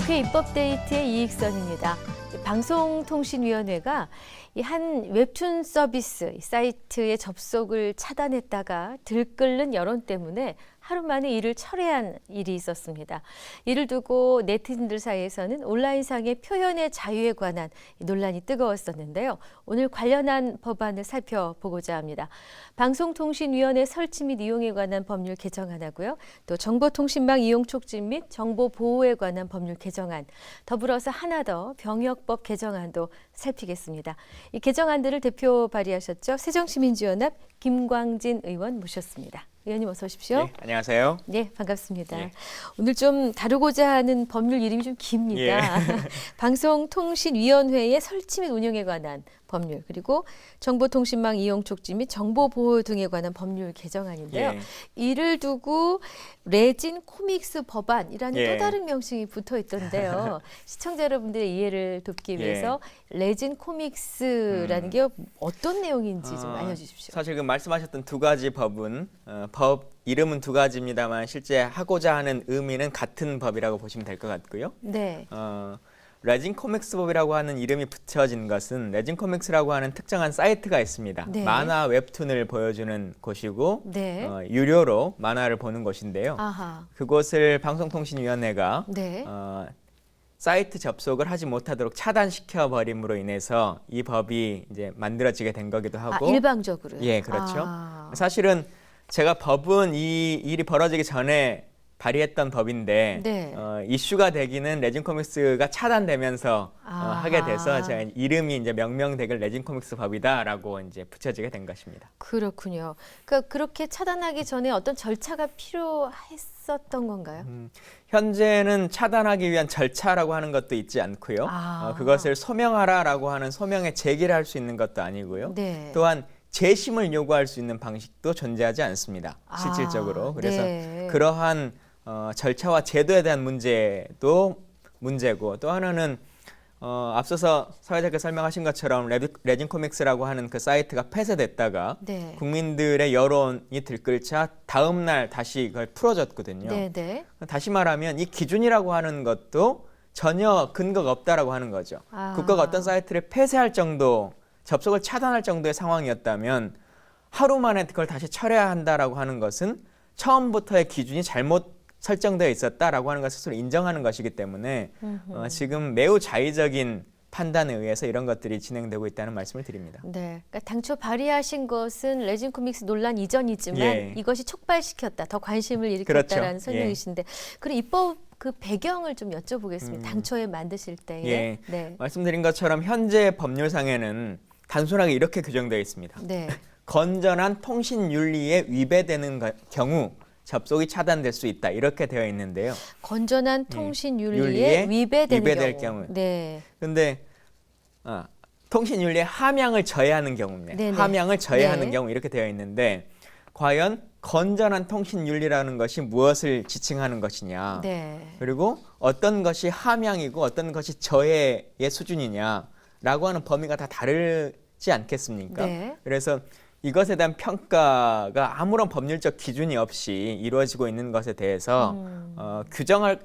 국회 입법데이트의 이익선입니다. 방송통신위원회가 한 웹툰 서비스 사이트의 접속을 차단했다가 들끓는 여론 때문에 하루 만에 이를 철회한 일이 있었습니다. 이를 두고 네티즌들 사이에서는 온라인상의 표현의 자유에 관한 논란이 뜨거웠었는데요. 오늘 관련한 법안을 살펴보고자 합니다. 방송통신위원회 설치 및 이용에 관한 법률 개정안하고요. 또 정보통신망 이용 촉진 및 정보 보호에 관한 법률 개정안, 더불어서 하나 더 병역법 개정안도 살피겠습니다. 이 개정안들을 대표 발의하셨죠. 새정시민주연합 김광진 의원 모셨습니다. 의원님 어서 오십시오. 네, 안녕하세요. 네, 반갑습니다. 예. 오늘 좀 다루고자 하는 법률 이름이 좀 깁니다. 예. 방송통신위원회의 설치 및 운영에 관한 법률, 그리고 정보통신망 이용 촉진 및 정보보호 등에 관한 법률 개정안인데요. 예. 이를 두고 레진 코믹스 법안이라는 예. 또 다른 명칭이 붙어 있던데요. 시청자 여러분들의 이해를 돕기 예. 위해서 레진 코믹스라는 게 어떤 내용인지 좀 알려주십시오. 사실 그 말씀하셨던 두 가지 법은 법 이름은 두 가지입니다만 실제 하고자 하는 의미는 같은 법이라고 보시면 될 것 같고요. 네. 레진 코믹스법이라고 하는 이름이 붙여진 것은 레진 코믹스라고 하는 특정한 사이트가 있습니다. 네. 만화 웹툰을 보여주는 곳이고 네. 유료로 만화를 보는 곳인데요. 아하. 그곳을 방송통신위원회가 네. 사이트 접속을 하지 못하도록 차단시켜 버림으로 인해서 이 법이 이제 만들어지게 된 거기도 하고 일방적으로. 예, 그렇죠. 사실은 제가 법은 이 일이 벌어지기 전에 발의했던 법인데 네. 이슈가 되기는 레진 코믹스가 차단되면서 아하. 하게 돼서 제가 이름이 이제 명명되길 레진 코믹스 법이다라고 이제 붙여지게 된 것입니다. 그렇군요. 그러니까 그렇게 차단하기 전에 어떤 절차가 필요했었던 건가요? 현재는 차단하기 위한 절차라고 하는 것도 있지 않고요. 그것을 소명하라라고 하는 소명에 제기를 할 수 있는 것도 아니고요. 네. 또한 재심을 요구할 수 있는 방식도 존재하지 않습니다. 실질적으로. 그래서 네. 그러한 절차와 제도에 대한 문제도 문제고, 또 하나는 앞서서 사회자께서 설명하신 것처럼 레진 코믹스라고 하는 그 사이트가 폐쇄됐다가 네. 국민들의 여론이 들끓자 다음 날 다시 그걸 풀어줬거든요. 네, 네. 다시 말하면 이 기준이라고 하는 것도 전혀 근거가 없다라고 하는 거죠. 국가가 어떤 사이트를 폐쇄할 정도, 접속을 차단할 정도의 상황이었다면 하루 만에 그걸 다시 철회한다라고 하는 것은 처음부터의 기준이 잘못 설정되어 있었다라고 하는 것을 스스로 인정하는 것이기 때문에 지금 매우 자의적인 판단에 의해서 이런 것들이 진행되고 있다는 말씀을 드립니다. 네. 그러니까 당초 발의하신 것은 레진 코믹스 논란 이전이지만 예. 이것이 촉발시켰다, 더 관심을 일으켰다라는 그렇죠. 설명이신데, 그럼 입법 그 배경을 좀 여쭤보겠습니다. 당초에 만드실 때에. 예. 네. 말씀드린 것처럼 현재 법률상에는 단순하게 이렇게 규정되어 있습니다. 네. 건전한 통신 윤리에 위배되는 경우 접속이 차단될 수 있다, 이렇게 되어 있는데요. 건전한 통신 윤리에 윤리에 위배될 위배될 경우. 경우. 네. 근데 통신 윤리에 함양을 저해하는 경우입니다. 네네. 함양을 저해하는 네. 경우 이렇게 되어 있는데 과연 건전한 통신 윤리라는 것이 무엇을 지칭하는 것이냐? 네. 그리고 어떤 것이 함양이고 어떤 것이 저해의 수준이냐라고 하는 범위가 다 다르지 않겠습니까? 네. 그래서 이것에 대한 평가가 아무런 법률적 기준이 없이 이루어지고 있는 것에 대해서 규정할,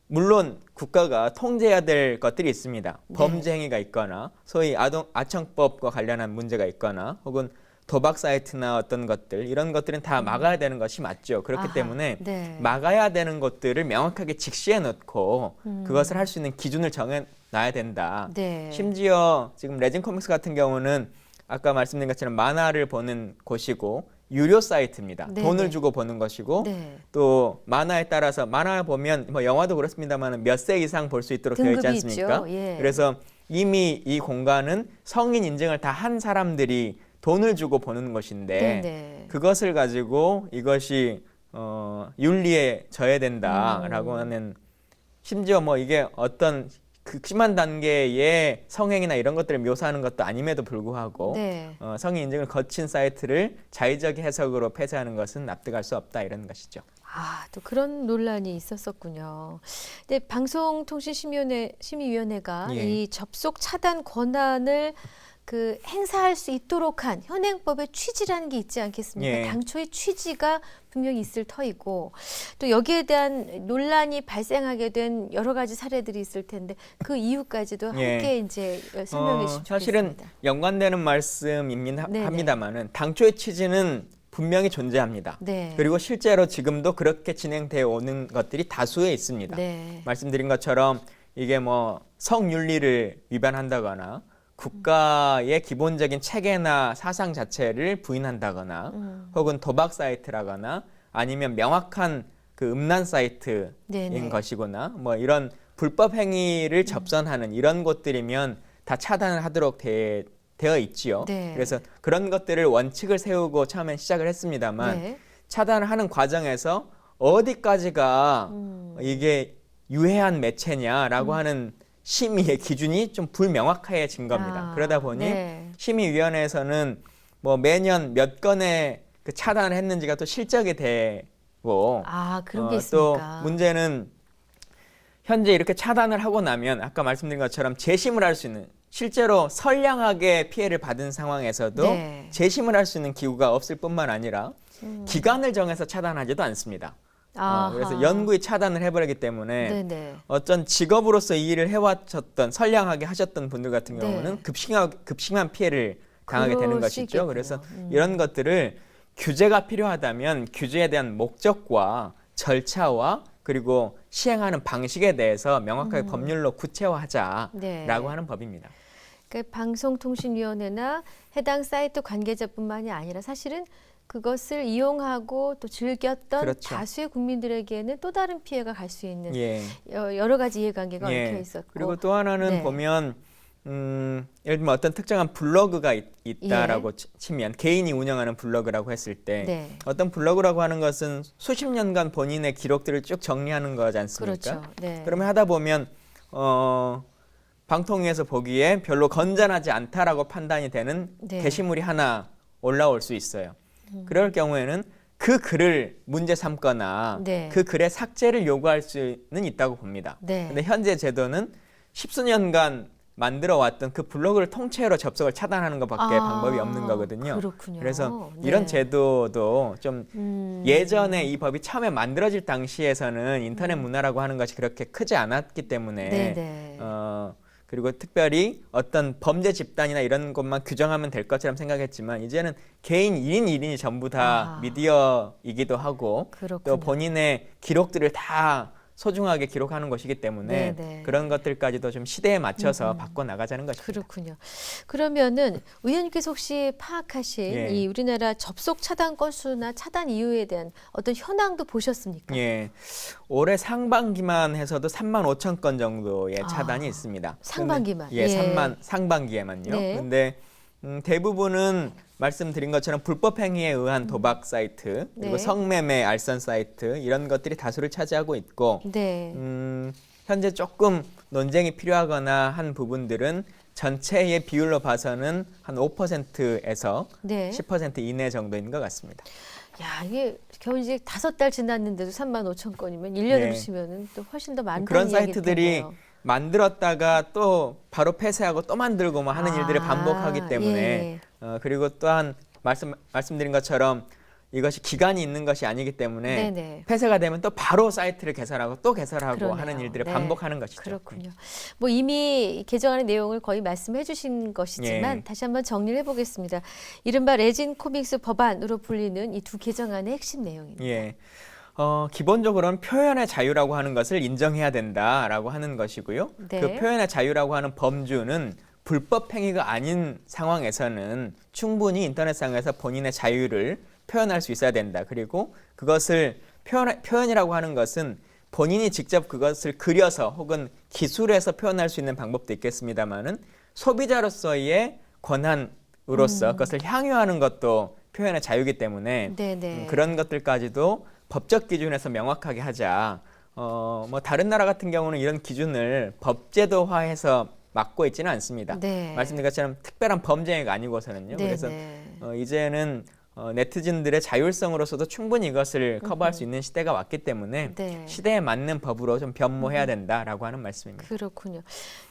물론 국가가 통제해야 될 것들이 있습니다. 네. 범죄 행위가 있거나 소위 아청법과 관련한 문제가 있거나 혹은 도박 사이트나 어떤 것들, 이런 것들은 다 막아야 되는 것이 맞죠. 그렇기 아하, 때문에 네. 막아야 되는 것들을 명확하게 직시해 놓고 그것을 할 수 있는 기준을 정해 놔야 된다. 네. 심지어 지금 레진 코믹스 같은 경우는 아까 말씀드린 것처럼 만화를 보는 곳이고 유료 사이트입니다. 네네. 돈을 주고 보는 것이고 네. 또 만화에 따라서 만화 보면 뭐 영화도 그렇습니다만 몇 세 이상 볼 수 있도록 되어 있지 등급이 않습니까? 있죠. 예. 그래서 이미 이 공간은 성인 인증을 다 한 사람들이 돈을 주고 보는 것인데 네네. 그것을 가지고 이것이 윤리에 저해된다라고 하는, 심지어 뭐 이게 어떤 극심한 단계의 성행위나 이런 것들을 묘사하는 것도 아님에도 불구하고 네. 성인 인증을 거친 사이트를 자의적 해석으로 폐쇄하는 것은 납득할 수 없다, 이런 것이죠. 또 그런 논란이 있었었군요. 근데 방송통신심의위원회가 예. 이 접속 차단 권한을 그 행사할 수 있도록 한 현행법의 취지라는 게 있지 않겠습니까? 예. 당초의 취지가 분명히 있을 터이고 또 여기에 대한 논란이 발생하게 된 여러 가지 사례들이 있을 텐데 그 이유까지도 함께 이제 설명해 주시면 사실은 좋겠습니다. 연관되는 말씀이긴 네네. 합니다만은 당초의 취지는 분명히 존재합니다. 네. 그리고 실제로 지금도 그렇게 진행되어 오는 것들이 다수에 있습니다. 네. 말씀드린 것처럼 이게 뭐 성윤리를 위반한다거나 국가의 기본적인 체계나 사상 자체를 부인한다거나 혹은 도박 사이트라거나 아니면 명확한 그 음란 사이트인 네네. 것이거나 뭐 이런 불법 행위를 접선하는 이런 곳들이면 다 차단을 하도록 되어 있지요. 네. 그래서 그런 것들을 원칙을 세우고 처음엔 시작을 했습니다만 네. 차단을 하는 과정에서 어디까지가 이게 유해한 매체냐라고 하는 심의의 기준이 좀 불명확해진 겁니다. 그러다 보니 네. 심의위원회에서는 뭐 매년 몇 건의 그 차단을 했는지가 또 실적이 되고 그런 게 또 있습니까? 문제는 현재 이렇게 차단을 하고 나면 아까 말씀드린 것처럼 재심을 할 수 있는 실제로 선량하게 피해를 받은 상황에서도 네. 재심을 할 수 있는 기구가 없을 뿐만 아니라 기간을 정해서 차단하지도 않습니다. 그래서 연구히 차단을 해버리기 때문에 네네. 어떤 직업으로서 이 일을 해왔었던 선량하게 하셨던 분들 같은 경우는 급심한 피해를 당하게 되는 그럴 수 것이죠. 있겠군요. 그래서 이런 것들을 규제가 필요하다면 규제에 대한 목적과 절차와 그리고 시행하는 방식에 대해서 명확하게 법률로 구체화하자라고 네. 하는 법입니다. 그러니까 방송통신위원회나 해당 사이트 관계자뿐만이 아니라 사실은 그것을 이용하고 또 즐겼던 그렇죠. 다수의 국민들에게는 또 다른 피해가 갈 수 있는 예. 여러 가지 이해관계가 얽혀 있었고 그리고 또 하나는 네. 보면 예를 들면 어떤 특정한 블로그가 있다라고 치면 개인이 운영하는 블로그라고 했을 때 네. 어떤 블로그라고 하는 것은 수십 년간 본인의 기록들을 쭉 정리하는 거지 않습니까? 그렇죠. 네. 그러면 하다 보면 방통위에서 보기에 별로 건전하지 않다라고 판단이 되는 네. 게시물이 하나 올라올 수 있어요. 그럴 경우에는 그 글을 문제 삼거나 네. 그 글의 삭제를 요구할 수는 있다고 봅니다. 네. 근데 현재 제도는 십수년간 만들어 왔던 그 블로그를 통째로 접속을 차단하는 것밖에 방법이 없는 거거든요. 그렇군요. 그래서 네. 이런 제도도 좀 예전에 이 법이 처음에 만들어질 당시에서는 인터넷 문화라고 하는 것이 그렇게 크지 않았기 때문에 네네. 그리고 특별히 어떤 범죄 집단이나 이런 것만 규정하면 될 것처럼 생각했지만 이제는 개인 1인 1인이 전부 다 미디어이기도 하고 그렇군요. 또 본인의 기록들을 다 소중하게 기록하는 것이기 때문에 네네. 그런 것들까지도 좀 시대에 맞춰서 바꿔나가자는 것입니다. 그렇군요. 그러면은 의원님께서 혹시 파악하신 예. 이 우리나라 접속 차단 건수나 차단 이유에 대한 어떤 현황도 보셨습니까? 예, 올해 상반기만 해서도 3만 5천 건 정도의 차단이 있습니다. 상반기만? 근데, 예. 상반기에만요. 네. 근데 대부분은 말씀드린 것처럼 불법 행위에 의한 도박 사이트 그리고 네. 성매매 알선 사이트 이런 것들이 다수를 차지하고 있고 네. 현재 조금 논쟁이 필요하거나 한 부분들은 전체의 비율로 봐서는 한 5%에서 네. 10% 이내 정도인 것 같습니다. 야, 이게 겨우이제 5달 지났는데도 3만 5천 건이면 1년으로 네. 치면은 또 훨씬 더 많다는 그런 이야기일 사이트들이 텐데요. 만들었다가 또 바로 폐쇄하고 또 만들고 뭐 하는 일들을 반복하기 때문에 예. 그리고 또한 말씀드린 것처럼 이것이 기간이 있는 것이 아니기 때문에 네네. 폐쇄가 되면 또 바로 사이트를 개설하고 또 개설하고 그러네요. 하는 일들을 네. 반복하는 것이죠. 그렇군요. 뭐 이미 개정안의 내용을 거의 말씀해 주신 것이지만 예. 다시 한번 정리를 해보겠습니다. 이른바 레진 코믹스 법안으로 불리는 이 두 개정안의 핵심 내용입니다. 예. 기본적으로는 표현의 자유라고 하는 것을 인정해야 된다라고 하는 것이고요. 네. 그 표현의 자유라고 하는 범주는 불법 행위가 아닌 상황에서는 충분히 인터넷상에서 본인의 자유를 표현할 수 있어야 된다. 그리고 그것을 표현이라고 하는 것은 본인이 직접 그것을 그려서 혹은 기술해서 표현할 수 있는 방법도 있겠습니다만은 소비자로서의 권한으로서 그것을 향유하는 것도 표현의 자유이기 때문에 네네. 그런 것들까지도 법적 기준에서 명확하게 하자. 뭐 다른 나라 같은 경우는 이런 기준을 법제도화해서 막고 있지는 않습니다. 네. 말씀드린 것처럼 특별한 범죄가 아니고서는요. 네네. 그래서 이제는 네티즌들의 자율성으로서도 충분히 이것을 커버할 수 있는 시대가 왔기 때문에 네. 시대에 맞는 법으로 좀 변모해야 된다라고 하는 말씀입니다. 그렇군요.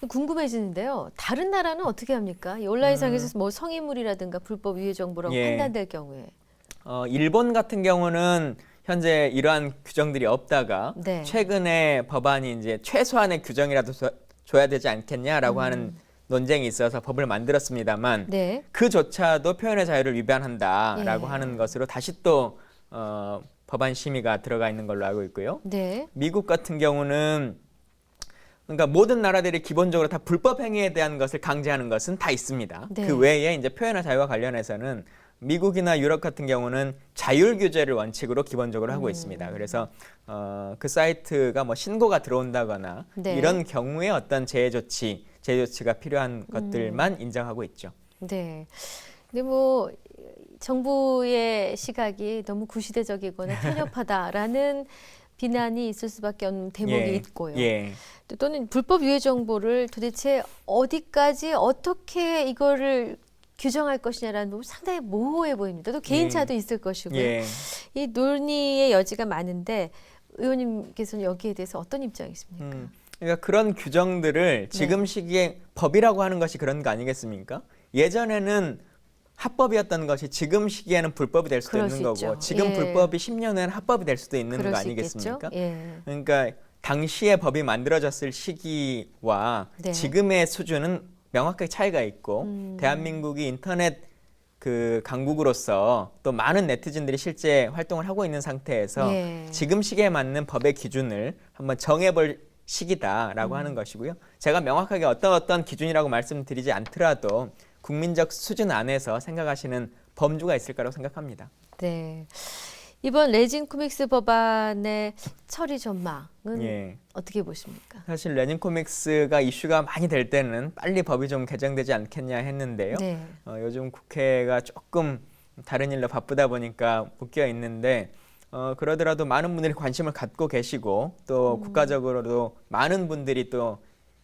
궁금해지는데요. 다른 나라는 어떻게 합니까? 이 온라인상에서 뭐 성인물이라든가 불법 위해 정보라고 예. 판단될 경우에. 일본 같은 경우는 현재 이러한 규정들이 없다가 네. 최근에 법안이 이제 최소한의 규정이라도 줘야 되지 않겠냐라고 하는 논쟁이 있어서 법을 만들었습니다만 네. 그조차도 표현의 자유를 위반한다라고 예. 하는 것으로 다시 또 법안 심의가 들어가 있는 걸로 알고 있고요. 네. 미국 같은 경우는 그러니까 모든 나라들이 기본적으로 다 불법 행위에 대한 것을 강제하는 것은 다 있습니다. 네. 그 외에 이제 표현의 자유와 관련해서는 미국이나 유럽 같은 경우는 자율 규제를 원칙으로 기본적으로 하고 있습니다. 그래서 그 사이트가 뭐 신고가 들어온다거나 네. 이런 경우에 어떤 제재 조치가 필요한 것들만 인정하고 있죠. 네. 근데 뭐 정부의 시각이 너무 구시대적이거나 편협하다라는 비난이 있을 수밖에 없는 대목이 예. 있고요. 예. 또는 불법 유해 정보를 도대체 어디까지 어떻게 이거를 규정할 것이냐라는 부분 상당히 모호해 보입니다. 또 개인차도 있을 것이고요. 예. 이 논의의 여지가 많은데 의원님께서는 여기에 대해서 어떤 입장이십니까? 그러니까 그런 규정들을 지금 시기에 법이라고 하는 것이 그런 거 아니겠습니까? 예전에는 합법이었던 것이 지금 시기에는 불법이 될 수도 그럴 있는 수 거고 있죠. 지금 예. 불법이 10년 후에는 합법이 될 수도 있는 그럴 거 수 아니겠습니까? 있겠죠? 예. 그러니까 당시에 법이 만들어졌을 시기와 네. 지금의 수준은 명확하게 차이가 있고 대한민국이 인터넷 그 강국으로서 또 많은 네티즌들이 실제 활동을 하고 있는 상태에서 예. 지금 시기에 맞는 법의 기준을 한번 정해볼 시기다라고 하는 것이고요. 제가 명확하게 어떤 기준이라고 말씀드리지 않더라도 국민적 수준 안에서 생각하시는 범주가 있을 거라고 생각합니다. 네. 이번 레진 코믹스 법안의 처리 전망은 예. 어떻게 보십니까? 사실 레진 코믹스가 이슈가 많이 될 때는 빨리 법이 좀 개정되지 않겠냐 했는데요. 네. 요즘 국회가 조금 다른 일로 바쁘다 보니까 묶여 있는데 그러더라도 많은 분들이 관심을 갖고 계시고 또 국가적으로도 많은 분들이 또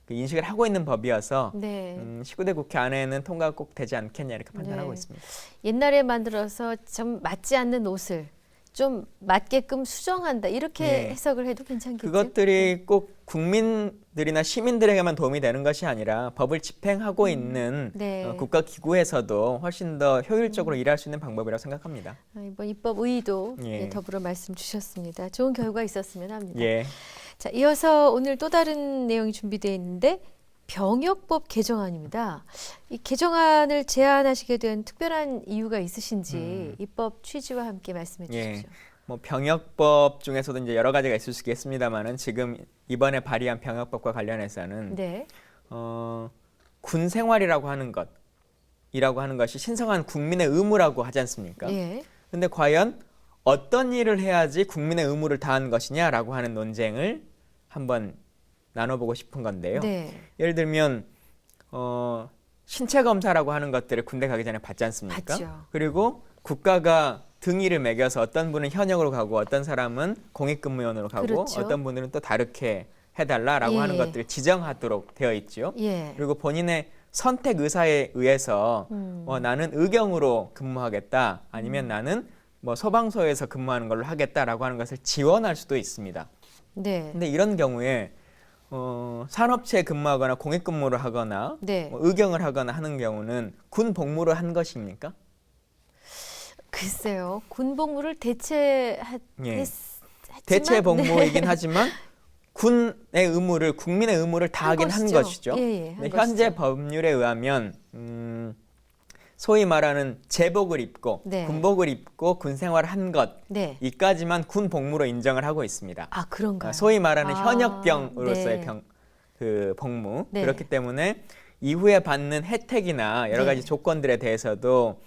그 인식을 하고 있는 법이어서 네. 19대 국회 안에는 통과가 꼭 되지 않겠냐 이렇게 판단하고 네. 있습니다. 옛날에 만들어서 좀 맞지 않는 옷을 좀 맞게끔 수정한다 이렇게 네. 해석을 해도 괜찮겠죠? 그것들이 꼭 국민들이나 시민들에게만 도움이 되는 것이 아니라 법을 집행하고 있는 네. 국가기구에서도 훨씬 더 효율적으로 일할 수 있는 방법이라고 생각합니다. 이번 입법 의의도 예. 더불어 말씀 주셨습니다. 좋은 결과 있었으면 합니다. 예. 자, 이어서 오늘 또 다른 내용이 준비되어 있는데 병역법 개정안입니다. 이 개정안을 제안하시게 된 특별한 이유가 있으신지 입법 취지와 함께 말씀해 예. 주십시오. 뭐 병역법 중에서도 이제 여러 가지가 있을 수 있겠습니다만은 지금 이번에 발의한 병역법과 관련해서는 네. 군 생활이라고 하는 것이 신성한 국민의 의무라고 하지 않습니까? 예. 근데 과연 어떤 일을 해야지 국민의 의무를 다한 것이냐라고 하는 논쟁을 한번 나눠보고 싶은 건데요. 네. 예를 들면 신체 검사라고 하는 것들을 군대 가기 전에 받지 않습니까? 받죠. 그리고 국가가 등위를 매겨서 어떤 분은 현역으로 가고 어떤 사람은 공익근무원으로 가고 그렇죠. 어떤 분들은 또 다르게 해달라라고 하는 예. 것들을 지정하도록 되어 있죠. 예. 그리고 본인의 선택 의사에 의해서 나는 의경으로 근무하겠다 아니면 나는 뭐 소방서에서 근무하는 걸로 하겠다라고 하는 것을 지원할 수도 있습니다. 네. 근데 이런 경우에 산업체에 근무하거나 공익근무를 하거나 네. 뭐 의경을 하거나 하는 경우는 군 복무를 한 것입니까? 글쎄요. 군복무를 예. 했지만 대체 복무이긴 네. 하지만 군의 의무를 국민의 의무를 다하긴 한 것이죠. 예, 한 근데 현재 것이죠. 법률에 의하면 소위 말하는 제복을 입고 네. 군복을 입고 군 생활을 한 것 네. 이까지만 군 복무로 인정을 하고 있습니다. 아, 그런가요? 소위 말하는 아, 현역병으로서의 네. 그 복무 네. 그렇기 때문에 이후에 받는 혜택이나 여러 가지 네. 조건들에 대해서도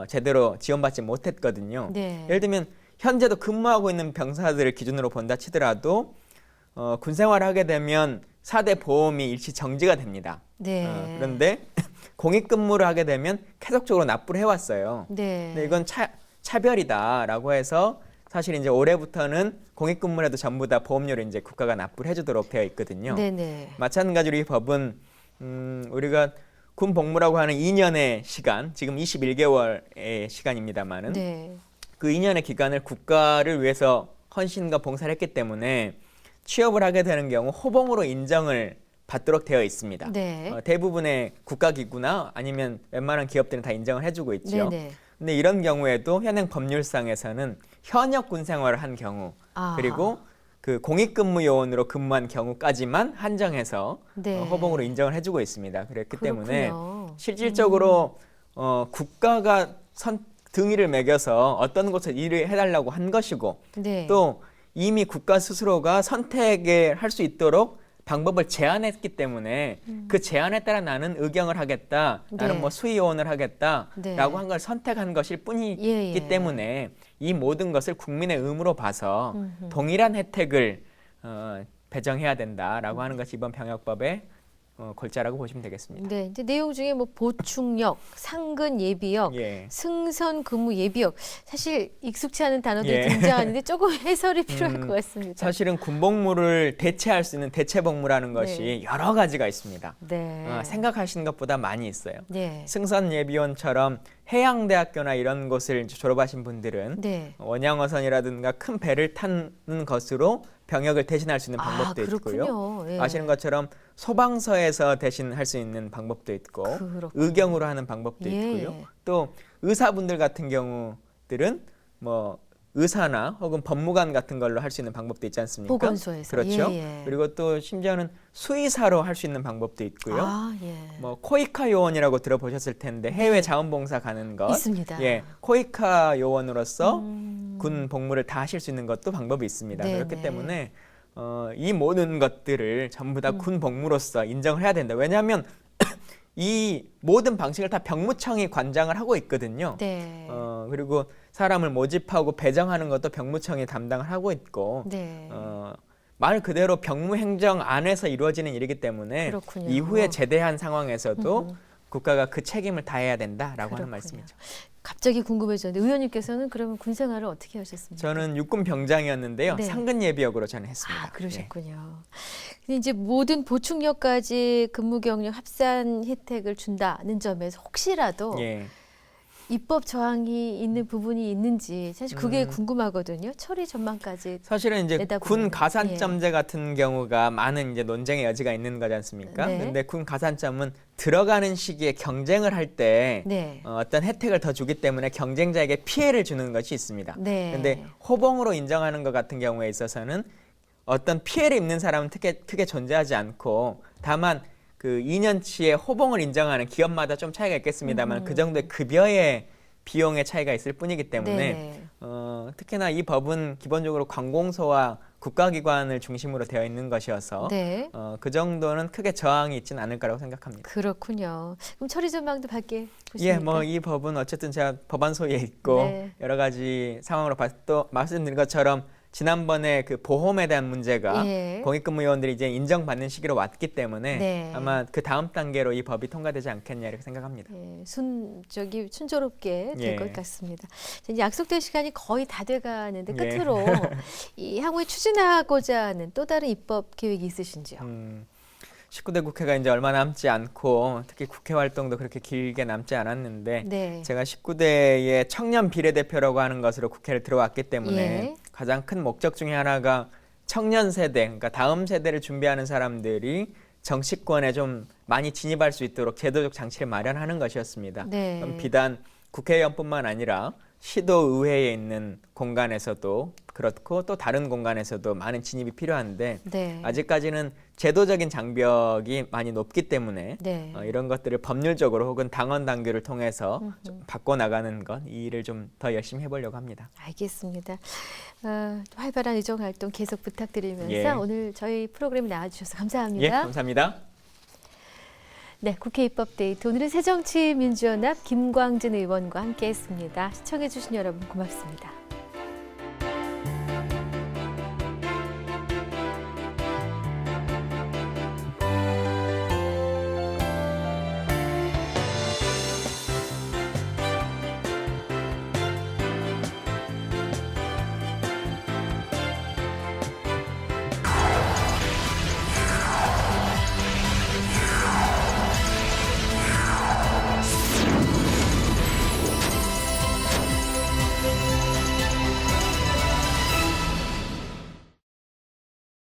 제대로 지원받지 못했거든요. 네. 예를 들면 현재도 근무하고 있는 병사들을 기준으로 본다 치더라도 군 생활을 하게 되면 4대 보험이 일시 정지가 됩니다. 네. 그런데 공익근무를 하게 되면 계속적으로 납부를 해왔어요. 네. 근데 이건 차별이다라고 해서 사실 이제 올해부터는 공익근무를 해도 전부 다 보험료를 이제 국가가 납부를 해주도록 되어 있거든요. 네네. 마찬가지로 이 법은 우리가 군 복무라고 하는 2년의 시간, 지금 21개월의 시간입니다만은 네. 그 2년의 기간을 국가를 위해서 헌신과 봉사를 했기 때문에 취업을 하게 되는 경우 호봉으로 인정을 받도록 되어 있습니다. 네. 대부분의 국가기구나 아니면 웬만한 기업들은 다 인정을 해주고 있죠. 네네. 근데 이런 경우에도 현행 법률상에서는 현역 군 생활을 한 경우 아. 그리고 그 공익근무요원으로 근무한 경우까지만 한정해서 네. 호봉으로 인정을 해주고 있습니다. 그렇기 때문에 그렇군요. 실질적으로 국가가 등위를 매겨서 어떤 곳에 일을 해달라고 한 것이고 네. 또 이미 국가 스스로가 선택을 할 수 있도록 방법을 제안했기 때문에 그 제안에 따라 나는 의경을 하겠다, 나는 네. 뭐 수의요원을 하겠다라고 네. 한 걸 선택한 것일 뿐이기 예. 때문에 이 모든 것을 국민의 의무로 봐서 동일한 혜택을 배정해야 된다라고 하는 것이 이번 병역법의 골자라고 보시면 되겠습니다. 네, 이제 내용 중에 뭐 보충역, 상근 예비역, 예. 승선 근무 예비역 사실 익숙치 않은 단어들이 예. 등장하는데 조금 해설이 필요할 것 같습니다. 사실은 군복무를 대체할 수 있는 대체복무라는 것이 네. 여러 가지가 있습니다. 네. 생각하시는 것보다 많이 있어요. 네. 승선 예비원처럼 해양대학교나 이런 곳을 졸업하신 분들은 네. 원양어선이라든가 큰 배를 타는 것으로 병역을 대신할 수 있는 방법도 있고요. 그렇군요. 예. 아시는 것처럼 소방서에서 대신할 수 있는 방법도 있고 그렇군요. 의경으로 하는 방법도 예, 있고요. 예. 또 의사분들 같은 경우들은 뭐 의사나 혹은 법무관 같은 걸로 할 수 있는 방법도 있지 않습니까? 보건소에서. 그렇죠. 예, 예. 그리고 또 심지어는 수의사로 할 수 있는 방법도 있고요. 아, 예. 뭐 코이카 요원이라고 들어보셨을 텐데 해외 자원봉사 가는 것. 있습니다. 예, 코이카 요원으로서 음. 군 복무를 다 하실 수 있는 것도 방법이 있습니다. 네네. 그렇기 때문에 이 모든 것들을 전부 다 군 복무로서 인정을 해야 된다. 왜냐하면 이 모든 방식을 다 병무청이 관장을 하고 있거든요. 네. 그리고 사람을 모집하고 배정하는 것도 병무청이 담당을 하고 있고 네. 말 그대로 병무행정 안에서 이루어지는 일이기 때문에 그렇군요. 이후에 제대한 상황에서도 국가가 그 책임을 다해야 된다라고 하는 그렇군요. 말씀이죠. 갑자기 궁금해졌는데 의원님께서는 그러면 군 생활을 어떻게 하셨습니까? 저는 육군 병장이었는데요. 네. 상근 예비역으로 저는 했습니다. 아, 그러셨군요. 근데 이제 모든 보충역까지 근무 경력 합산 혜택을 준다는 점에서 혹시라도 예. 입법 저항이 있는 부분이 있는지 사실 그게 궁금하거든요. 처리 전망까지. 사실은 이제 내다보면. 군 가산점제 같은 경우가 많은 이제 논쟁의 여지가 있는 거지 않습니까? 네. 근데 군 가산점은 들어가는 시기에 경쟁을 할 때 네. 어떤 혜택을 더 주기 때문에 경쟁자에게 피해를 주는 것이 있습니다. 네. 근데 호봉으로 인정하는 것 같은 경우에 있어서는 어떤 피해를 입는 사람은 크게 존재하지 않고 다만 그 2년치의 호봉을 인정하는 기업마다 좀 차이가 있겠습니다만 그 정도의 급여의 비용의 차이가 있을 뿐이기 때문에 네. 특히나 이 법은 기본적으로 관공서와 국가기관을 중심으로 되어 있는 것이어서 네. 그 정도는 크게 저항이 있지는 않을 거라고 생각합니다. 그렇군요. 그럼 처리 전망도 밖에 보십니까? 예, 뭐 이 법은 어쨌든 제가 법안소에 있고 네. 여러 가지 상황으로 또 말씀드린 것처럼 지난번에 그 보험에 대한 문제가 예. 공익근무요원들이 이제 인정받는 시기로 왔기 때문에 네. 아마 그 다음 단계로 이 법이 통과되지 않겠냐 이렇게 생각합니다. 예, 순조롭게 될 예. 것 같습니다. 이제 약속된 시간이 거의 다 돼가는데 예. 끝으로 이 향후에 추진하고자 하는 또 다른 입법 계획이 있으신지요? 19대 국회가 이제 얼마 남지 않고 특히 국회 활동도 그렇게 길게 남지 않았는데 네. 제가 19대의 청년 비례대표라고 하는 것으로 국회를 들어왔기 때문에 예. 가장 큰 목적 중에 하나가 청년 세대, 그러니까 다음 세대를 준비하는 사람들이 정치권에 좀 많이 진입할 수 있도록 제도적 장치를 마련하는 것이었습니다. 네. 그럼 비단 국회의원뿐만 아니라 시도의회에 있는 공간에서도 그렇고 또 다른 공간에서도 많은 진입이 필요한데 네. 아직까지는 제도적인 장벽이 많이 높기 때문에 네. 이런 것들을 법률적으로 혹은 당원 당규를 통해서 좀 바꿔나가는 것, 이 일을 좀 더 열심히 해보려고 합니다. 알겠습니다. 활발한 의정 활동 계속 부탁드리면서 예. 오늘 저희 프로그램에 나와주셔서 예, 감사합니다. 감사합니다. 네, 국회 입법데이트 오늘은 새정치민주연합 김광진 의원과 함께했습니다. 시청해주신 여러분 고맙습니다.